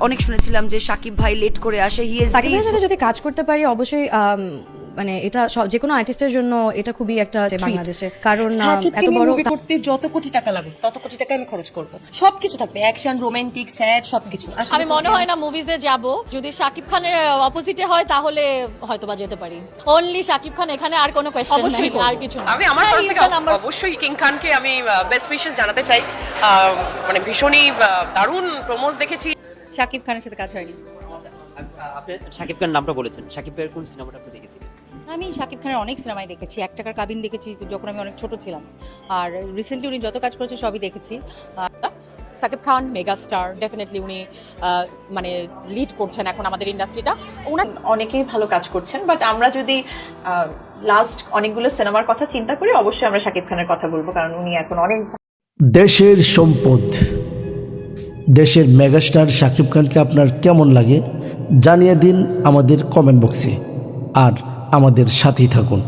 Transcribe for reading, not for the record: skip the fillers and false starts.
অনেক শুনেছিলাম যে শাকিব ভাই লেট করে আসে, সাকিব ভাইয়ের সাথে যদি কাজ করতে পারি অবশ্যই মানে এটা যে কোনো আর্টিস্টের জন্য এটা খুবই একটা বাংলাদেশে, কারণ এত বড় করতে যত কোটি টাকা লাগুক তত কোটি টাকা আমি খরচ করব, সবকিছু থাকবে, অ্যাকশন, রোমান্টিক, স্যাড, সবকিছু। আমি মনে হয় না মুভিজে যাব, যদি শাকিব খানের অপোজিটে হয় তাহলে হয়তোবা যেতে পারি। অনলি শাকিব খান এখানে, আর কোনো কোয়েশ্চেন নেই, আর কিছু না। আমি আমার তরফ থেকে অবশ্যই কিং খানকে আমি বেস্ট উইশেস জানাতে চাই। মানে ভীষণই দারুণ প্রমোস দেখেছি। শাকিব খানের সাথে কাজ হয়নি। আপনি শাকিব খানের নামটা বলেছেন, শাকিব ভাইয়ের কোন সিনেমাটা আপনি দেখেছিলেন? আমি শাকিব খানের অনেক সিনেমাই দেখেছি। 1 টাকার কাবিন দেখেছি যখন আমি অনেক ছোট ছিলাম, আর রিসেন্টলি উনি যত কাজ করেছে সবই দেখেছি। Shakib Khan mega star, definitely উনি মানে লিড করছেন এখন আমাদের ইন্ডাস্ট্রিটা। অনেকেই ভালো কাজ করছেন, বাট আমরা যদি লাস্ট অনেকগুলো সিনেমার কথা চিন্তা করি, অবশ্যই আমরা শাকিব খানের কথা বলবো, কারণ উনি এখন অনেক দেশের সম্পদ, দেশের মেগাস্টার শাকিব খানকে আপনার কেমন লাগে জানিয়ে দিন আমাদের কমেন্ট বক্সে, আর আমাদের সাথেই থাকুন।